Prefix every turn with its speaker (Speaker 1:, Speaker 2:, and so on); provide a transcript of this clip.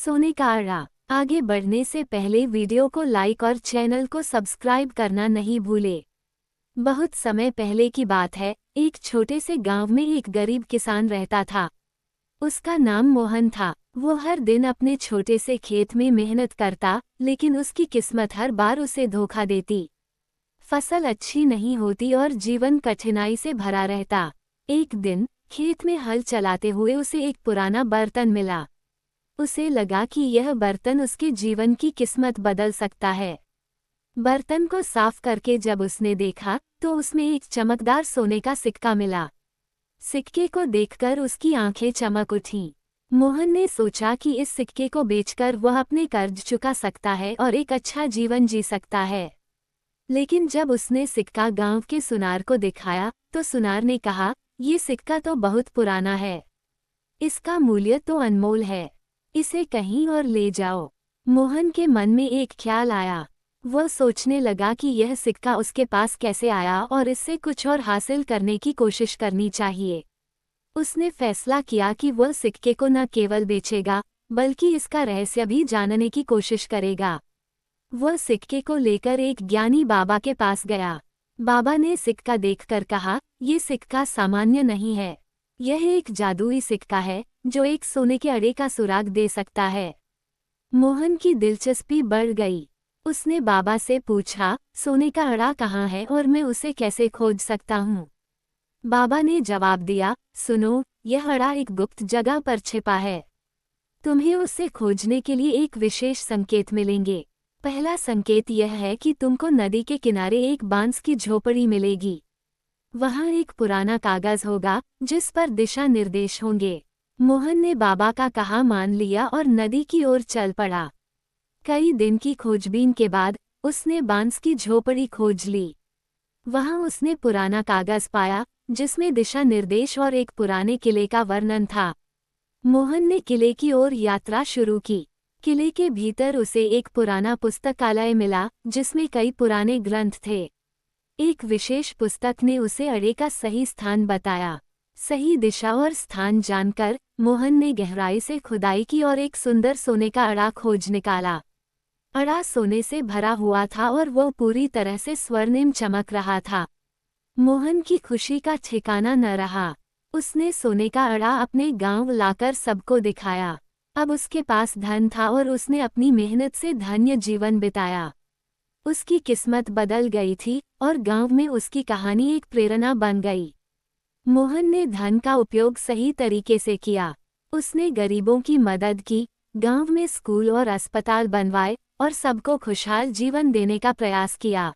Speaker 1: सोने का अड़ा। आगे बढ़ने से पहले वीडियो को लाइक और चैनल को सब्सक्राइब करना नहीं भूले। बहुत समय पहले की बात है, एक छोटे से गांव में एक गरीब किसान रहता था। उसका नाम मोहन था। वो हर दिन अपने छोटे से खेत में मेहनत करता, लेकिन उसकी किस्मत हर बार उसे धोखा देती। फसल अच्छी नहीं होती और जीवन कठिनाई से भरा रहता। एक दिन खेत में हल चलाते हुए उसे एक पुराना बर्तन मिला। उसे लगा कि यह बर्तन उसके जीवन की किस्मत बदल सकता है। बर्तन को साफ करके जब उसने देखा तो उसमें एक चमकदार सोने का सिक्का मिला। सिक्के को देखकर उसकी आंखें चमक उठीं। मोहन ने सोचा कि इस सिक्के को बेचकर वह अपने कर्ज चुका सकता है और एक अच्छा जीवन जी सकता है। लेकिन जब उसने सिक्का गांव के सुनार को दिखाया तो सुनार ने कहा, ये सिक्का तो बहुत पुराना है। इसका मूल्य तो अनमोल है। इसे कहीं और ले जाओ। मोहन के मन में एक ख्याल आया। वह सोचने लगा कि यह सिक्का उसके पास कैसे आया और इससे कुछ और हासिल करने की कोशिश करनी चाहिए। उसने फैसला किया कि वह सिक्के को न केवल बेचेगा, बल्कि इसका रहस्य भी जानने की कोशिश करेगा। वह सिक्के को लेकर एक ज्ञानी बाबा के पास गया। बाबा ने सिक्का देखकर कहा, ये सिक्का सामान्य नहीं है। यह एक जादुई सिक्का है जो एक सोने के अड़े का सुराग दे सकता है। मोहन की दिलचस्पी बढ़ गई। उसने बाबा से पूछा, सोने का अड़ा कहाँ है और मैं उसे कैसे खोज सकता हूँ? बाबा ने जवाब दिया, सुनो, यह अड़ा एक गुप्त जगह पर छिपा है। तुम्हें उसे खोजने के लिए एक विशेष संकेत मिलेंगे। पहला संकेत यह है कि तुमको नदी के किनारे एक बांस की झोपड़ी मिलेगी। वहाँ एक पुराना कागज होगा जिस पर दिशा निर्देश होंगे। मोहन ने बाबा का कहा मान लिया और नदी की ओर चल पड़ा। कई दिन की खोजबीन के बाद उसने बांस की झोपड़ी खोज ली। वहाँ उसने पुराना कागज पाया जिसमें दिशा निर्देश और एक पुराने किले का वर्णन था। मोहन ने किले की ओर यात्रा शुरू की। किले के भीतर उसे एक पुराना पुस्तकालय मिला जिसमें कई पुराने ग्रंथ थे। एक विशेष पुस्तक ने उसे अड़े का सही स्थान बताया। सही दिशा और स्थान जानकर मोहन ने गहराई से खुदाई की और एक सुंदर सोने का अड़ा खोज निकाला। अड़ा सोने से भरा हुआ था और वह पूरी तरह से स्वर्णिम चमक रहा था। मोहन की खुशी का ठिकाना न रहा। उसने सोने का अड़ा अपने गांव लाकर सबको दिखाया। अब उसके पास धन था और उसने अपनी मेहनत से धन्य जीवन बिताया। उसकी किस्मत बदल गई थी और गांव में उसकी कहानी एक प्रेरणा बन गई। मोहन ने धन का उपयोग सही तरीके से किया। उसने गरीबों की मदद की, गांव में स्कूल और अस्पताल बनवाए और सबको खुशहाल जीवन देने का प्रयास किया।